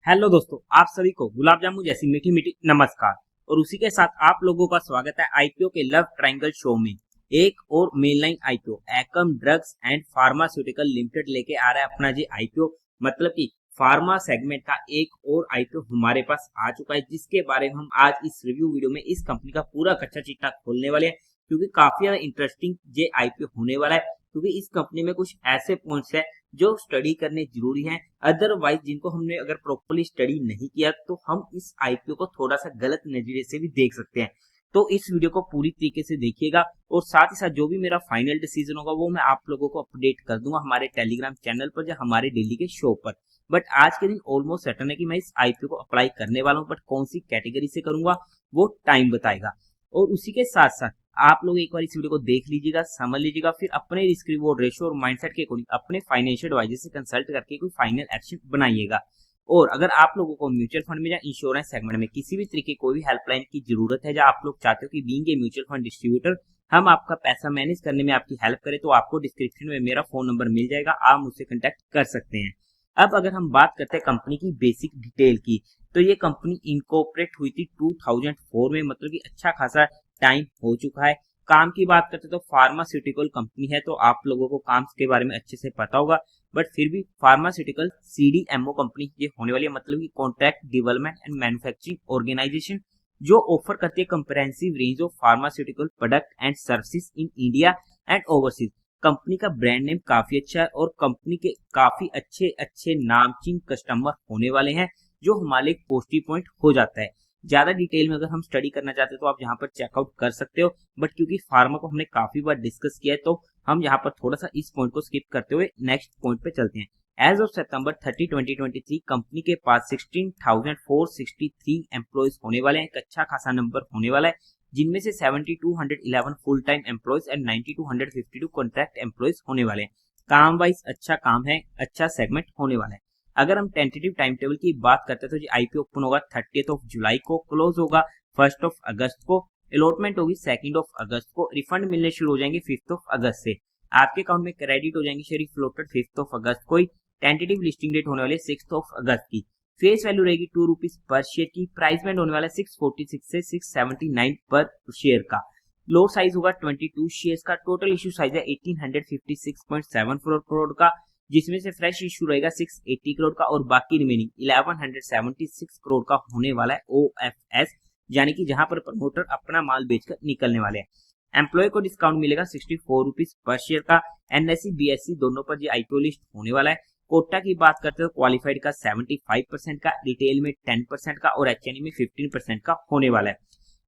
Hello दोस्तों, आप सभी को गुलाब जामुन जैसी मीठी मीठी नमस्कार। और उसी के साथ आप लोगों का स्वागत है आईपीओ के लव ट्रायंगल शो में। एक और mainline IPO Ekam drugs and pharmaceutical limited लेके आ रहा है अपना जी आईपीओ, मतलब कि फार्मा सेगमेंट का एक और आईपीओ हमारे पास आ चुका है, जिसके बारे में हम आज इस रिव्यू वीडियो में इस कंपनी का पूरा कच्चा चिट्ठा खोलने वाले हैं, क्योंकि काफी ज्यादा इंटरेस्टिंग ये आईपीओ होने वाला है। क्योंकि इस कंपनी में कुछ ऐसे पॉइंट्स है जो स्टडी करने जरूरी है, अदरवाइज जिनको हमने अगर प्रॉपर्ली स्टडी नहीं किया तो हम इस आईपीओ को थोड़ा सा गलत नजरिए से भी देख सकते हैं। तो इस वीडियो को पूरी तरीके से देखिएगा और साथ ही साथ जो भी मेरा फाइनल डिसीजन होगा वो मैं आप लोगों को अपडेट कर दूंगा हमारे टेलीग्राम चैनल पर या हमारे डेली के शो पर। बट आज के दिन ऑलमोस्ट सर्टन है कि मैं इस आईपीओ को अप्लाई करने वाला हूँ, बट कौन सी कैटेगरी से करूंगा वो टाइम बताएगा। और उसी के साथ साथ आप लोग एक बार इस वीडियो को देख लीजिएगा, समझ लीजिएगा, फिर अपने रिस्क रिवॉर्ड रेशियो और माइंडसेट के अकॉर्डिंग अपने फाइनेंशियल एडवाइजर से कंसल्ट करके कोई फाइनल एक्शन बनाइएगा। और अगर आप लोगों को म्यूचुअल फंड में या इंश्योरेंस सेगमेंट में किसी भी तरीके कोई भी हेल्पलाइन की जरूरत है, या आप लोग चाहते हो कि being a mutual fund distributor हम आपका पैसा मैनेज करने में आपकी हेल्प करें, तो आपको डिस्क्रिप्शन में मेरा फोन नंबर मिल जाएगा, आप मुझसे कंटेक्ट कर सकते हैं। अब अगर हम बात करते हैं कंपनी की बेसिक डिटेल की, तो ये कंपनी इनकॉर्पोरेट हुई थी 2004 में, मतलब कि अच्छा खासा टाइम हो चुका है। काम की बात करते तो फार्मास्यूटिकल कंपनी है, तो आप लोगों को काम के बारे में अच्छे से पता होगा, बट फिर भी फार्मास्यूटिकल सीडीएमओ कंपनी ये होने वाली है, मतलब कि contract development and manufacturing organisation, जो ऑफर करती है comprehensive range of pharmaceutical product and services in India and overseas. Company का ब्रांड नेम काफी अच्छा है और कंपनी के काफी अच्छे अच्छे नामचीन कस्टमर होने वाले हैं, जो हमारे एक पॉजिटिव पॉइंट हो जाता है। ज्यादा डिटेल में अगर हम स्टडी करना चाहते हैं तो आप यहाँ पर चेकआउट कर सकते हो, बट क्योंकि फार्मा को हमने काफी बार डिस्कस किया है तो हम यहाँ पर थोड़ा सा इस पॉइंट को स्किप करते हुए नेक्स्ट पॉइंट पे चलते हैं। एज ऑफ सितंबर 30, 2023 कंपनी के पास 16,463 एम्प्लॉयज होने वाले हैं, एक अच्छा खासा नंबर होने वाला है, जिनमें से 7,211 full time employees and 9,252 contract employees होने वाले हैं। काम वाइज अच्छा काम है, अच्छा सेगमेंट होने वाला है। अगर हम टेंटेटिव टाइम टेबल की बात करते हैं तो जी आईपीओ ओपन होगा 30 जुलाई को, क्लोज होगा 1 अगस्त को, अलॉटमेंट होगी 2 अगस्त को, रिफंड मिलने शुरू हो जाएंगे 5 अगस्त से, आपके अकाउंट में क्रेडिट हो जाएंगे शेयर फ्लोटेड 5 अगस्त को ही। टेंटेटिव लिस्टिंग डेट होने वाली 6 अगस्त की। फेस वैल्यू रहेगी ₹2 पर शेयर की। प्राइस बैंड होने वाला है 646 से 679 पर शेयर का। लोट साइज होगा 22 शेयर्स का। टोटल इश्यू साइज है 1856.74 करोड़ का, जिसमें से फ्रेश इशू रहेगा 680 करोड़ का और बाकी रिमेनिंग 1176 करोड़ का होने वाला है ओएफएस, यानी कि जहां पर प्रमोटर अपना माल बेचकर निकलने वाले हैं। एम्प्लॉय को डिस्काउंट मिलेगा ₹64 पर शेयर का। एनएससी बीएससी दोनों पर ये आईपीओ लिस्ट होने वाला है। कोटा की बात करते हो क्वालिफाइड का 75% का, रिटेल में 10% का और एचएनई में 15% का होने वाला है।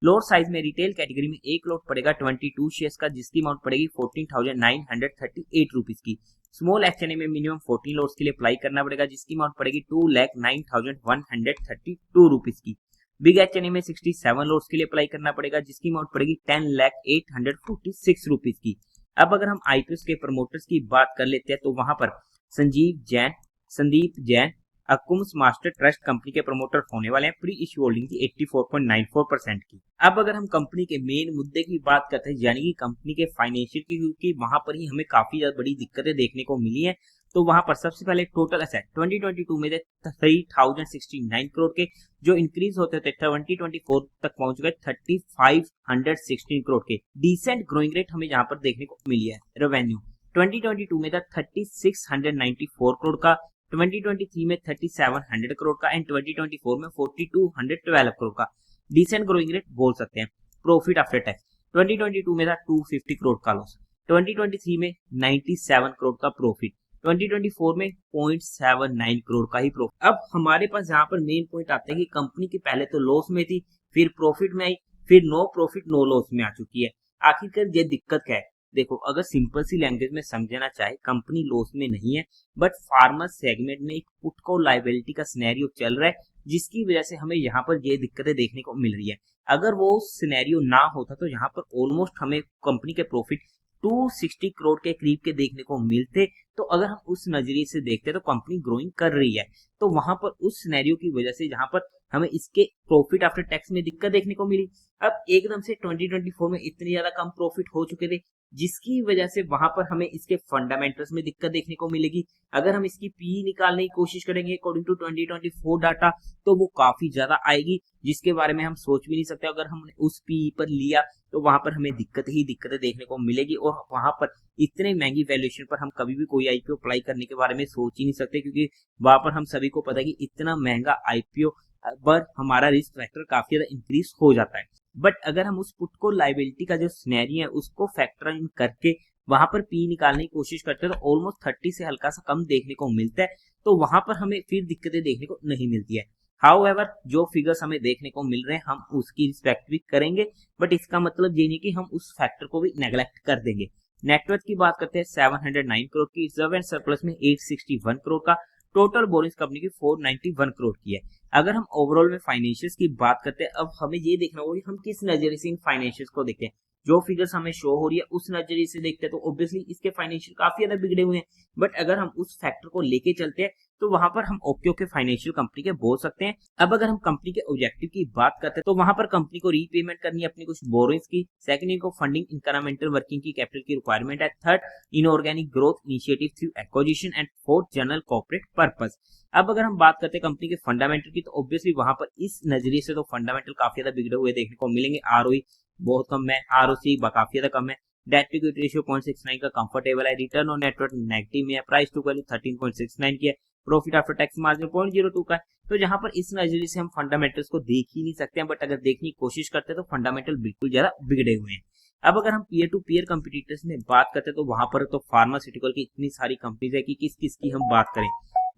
लोट साइज में रिटेल कैटेगरी में एक लोट पड़ेगा 22 शेयर्स का, जिसकी अमाउंट पड़ेगी 14,938 रुपीज की। स्मॉल एचएनए में मिनिमम 14 लोट्स के लिए अप्लाई करना पड़ेगा, जिसकी अमाउंट पड़ेगी 2,09,132 रुपीज की। बिग एचएनए में 67 लोट्स के लिए अप्लाई करना पड़ेगा, जिसकी अमाउंट पड़ेगी 10,0846 रुपीज की। अब अगर हम आईपीओ के प्रमोटर्स की बात कर लेते हैं तो वहां पर Sandeep Jain Akums master trust company के प्रमोटर होने वाले हैं। प्री इश्यू होल्डिंग थी 84.94% की। अब अगर हम कंपनी के मेन मुद्दे की बात करते हैं, यानी कि कंपनी के फाइनेंशियल की, क्योंकि वहां पर ही हमें काफी ज्यादा बड़ी दिक्कतें देखने को मिली है, तो वहां पर सबसे पहले टोटल एसेट 2022 में थे 3,069 करोड़ के, जो इंक्रीज होते थे 2024 तक पहुंच गए 3,516 करोड़ के। डिसेंट ग्रोइंग रेट हमें यहाँ पर देखने को मिली है। रेवेन्यू 2022 में था 3,694 करोड़ का, 2023 में 3,700 करोड़ का एंड 2024 में 4,212 करोड़ का। डिसेंट ग्रोइंग रेट बोल सकते हैं। प्रॉफिट आफ्टर टैक्स 2022 में था 250 करोड़ का लॉस, 2023 में 97 करोड़ का प्रॉफिट, 2024 में 0.79 करोड़ का ही प्रॉफिट। अब हमारे पास यहाँ पर मेन पॉइंट आता है कि कंपनी की पहले तो लॉस में थी, फिर प्रॉफिट में आई, फिर नो प्रॉफिट नो लॉस में आ चुकी है। आखिरकार ये दिक्कत क्या है? देखो, अगर सिंपल सी लैंग्वेज में समझना चाहे, कंपनी लॉस में नहीं है, बट फार्मा सेगमेंट में एक पुट कॉल लायबिलिटी का सिनेरियो चल रहा है, जिसकी वजह से हमें यहाँ पर ये दिक्कतें देखने को मिल रही है। अगर वो सिनेरियो ना होता तो यहाँ पर ऑलमोस्ट हमें कंपनी के प्रॉफिट 260 करोड़ के करीब के देखने को मिलते। तो अगर हम उस नजरिए से देखते तो कंपनी ग्रोइंग कर रही है, तो वहां पर उस सिनेरियो की वजह से जहां पर हमें इसके प्रॉफिट आफ्टर टैक्स में दिक्कत देखने को मिली। अब एकदम से 2024 में इतनी ज्यादा कम प्रॉफिट हो चुके थे, जिसकी वजह से वहां पर हमें इसके फंडामेंटल्स में दिक्कत देखने को मिलेगी। अगर हम इसकी पी निकालने की कोशिश करेंगे अकॉर्डिंग टू 2024 डाटा, तो वो काफी ज्यादा आएगी, जिसके बारे में हम सोच भी नहीं सकते। अगर हमने उस पी पर लिया तो वहां पर हमें दिक्कतें देखने को मिलेगी, और वहां पर इतने महंगी वैल्यूएशन पर हम कभी भी कोई आईपीओ अप्लाई करने के बारे में सोच ही नहीं सकते, क्योंकि वहां पर हम सभी को पता है कि इतना महंगा आईपीओ पर हमारा रिस्क फैक्टर काफी ज्यादा इंक्रीज हो जाता है। बट अगर हम उस पुट को लाइबिलिटी का जो सिनेरियो है उसको फैक्टर इन करके वहां पर पी निकालने की कोशिश करते हैं, तो ऑलमोस्ट 30 से हल्का सा कम देखने को मिलता है, तो वहां पर हमें फिर दिक्कतें देखने को नहीं मिलती है। हाउएवर जो फिगर्स हमें देखने को मिल रहे हैं हम उसकी रिस्पेक्ट भी करेंगे, बट इसका मतलब ये नहीं कि हम उस फैक्टर को भी नेग्लेक्ट कर देंगे। नेटवर्थ की बात करते हैं 709 करोड़ की, रिजर्व एंड सरप्लस में 861 करोड़ का, टोटल बोरिंग्स कंपनी की 491 करोड़ की है। अगर हम ओवरऑल में फाइनेंशियल्स की बात करते हैं, अब हमें ये देखना होगा कि हम किस नजरिए से इन फाइनेंशियल्स को देखते हैं। जो फिगर्स हमें शो हो रही है उस नजरिए से देखते हैं तो ऑब्वियसली इसके फाइनेंशियल काफी ज्यादा बिगड़े हुए हैं, बट अगर हम उस फैक्टर को लेके चलते हैं तो वहां पर हम ओके ओके फाइनेंशियल कंपनी के बोल सकते हैं। अब अगर हम कंपनी के ऑब्जेक्टिव की बात करते हैं तो वहां पर कंपनी को रीपेमेंट करनी है अपनी कुछ बोरोइंग्स की, सेकंड इनको फंडिंग इंक्रीमेंटल वर्किंग की कैपिटल की रिक्वायरमेंट है, third inorganic growth initiative through acquisition, and fourth general corporate purpose. अब अगर हम बात करते हैं कंपनी के फंडामेंटल की, तो ऑब्वियसली वहां पर इस नजरिए से तो फंडामेंटल काफी ज्यादा बिगड़े हुए देखने को मिलेंगे। आरओई बहुत कम है, आरओसी काफी ज्यादा कम है, डेट टू इक्विटी रेशियो 0.69 का कंफर्टेबल है, रिटर्न ऑन नेटवर्थ नेगेटिव में है, प्राइस टू वैल्यू 13.69 की है, प्रॉफिट आफ्टर टैक्स मार्जिन 0.02 का है। तो जहां पर इस नजरिए से हम फंडामेंटल्स को देख ही नहीं सकते हैं, बट अगर देखने की कोशिश करते हैं तो फंडामेंटल बिल्कुल ज्यादा बिगड़े हुए हैं। अब अगर हम पीयर टू पीयर कंपटीटर्स में बात करते हैं तो वहां पर तो फार्मास्यूटिकल की इतनी सारी कंपनीज है कि किस किस की हम बात करें।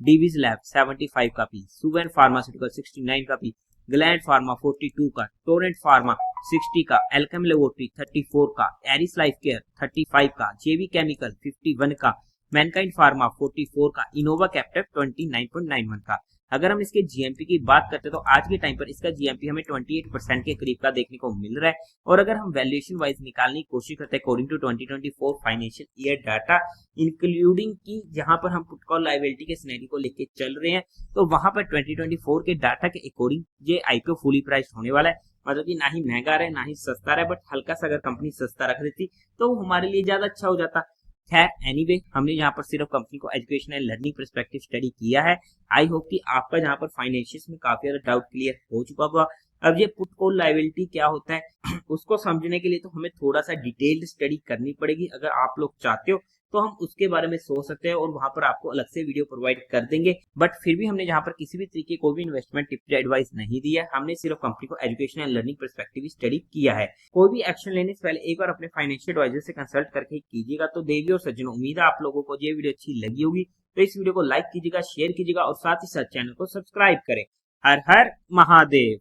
डीवीज लैब 75 का पी, सुवेन फार्मास्यूटिकल 69 का पी, ग्लैंड फार्मा 42 का, टोरेंट फार्मा 60 का, एल्केम लेबोरेटरी 34 का, एरिस लाइफ केयर 35 का, जेवी केमिकल 51 का, मैनकाइंड फार्मा 44 का, इनोवा कैप्टिव 29.91 का। अगर हम इसके जीएमपी की बात करते हैं तो आज के टाइम पर इसका जीएमपी हमें 28% के करीब का देखने को मिल रहा है। और अगर हम वैल्यूएशन वाइज निकालने की कोशिश करते हैं according to 2024 financial year data, including की जहां पर हम पुट कॉल लायबिलिटी के सिनेरियो को लेके चल रहे हैं, तो वहां पर 2024 के डाटा के अकॉर्डिंग ये आईपीओ फुली प्राइस होने वाला है। मतलब कि ना ही महंगा रहे ना ही सस्ता रहे, बट हल्का सा अगर कंपनी सस्ता रख देती तो हमारे लिए ज्यादा अच्छा हो जाता। खैर एनीवे, हमने यहाँ पर सिर्फ कंपनी को education and learning perspective study किया है। आई होप कि आपका यहाँ पर फाइनेंशियल्स में काफी ज्यादा डाउट क्लियर हो चुका होगा। अब ये पुट कॉल लायबिलिटी क्या होता है उसको समझने के लिए तो हमें थोड़ा सा डिटेल्ड स्टडी करनी पड़ेगी। अगर आप लोग चाहते हो तो हम उसके बारे में सोच सकते हैं और वहां पर आपको अलग से वीडियो प्रोवाइड कर देंगे। बट फिर भी हमने यहाँ पर किसी भी तरीके को भी इन्वेस्टमेंट टिप्स एडवाइस नहीं दिया, हमने सिर्फ कंपनी को education and learning perspective study किया है। कोई भी एक्शन लेने से पहले एक बार अपने फाइनेंशियल एडवाइजर से कंसल्ट करके कीजिएगा। तो देवी और सज्जनों, उम्मीद है आप लोगों को ये वीडियो अच्छी लगी होगी, तो इस वीडियो को लाइक कीजिएगा, शेयर कीजिएगा और साथ ही साथ चैनल को सब्सक्राइब करें। हर हर महादेव।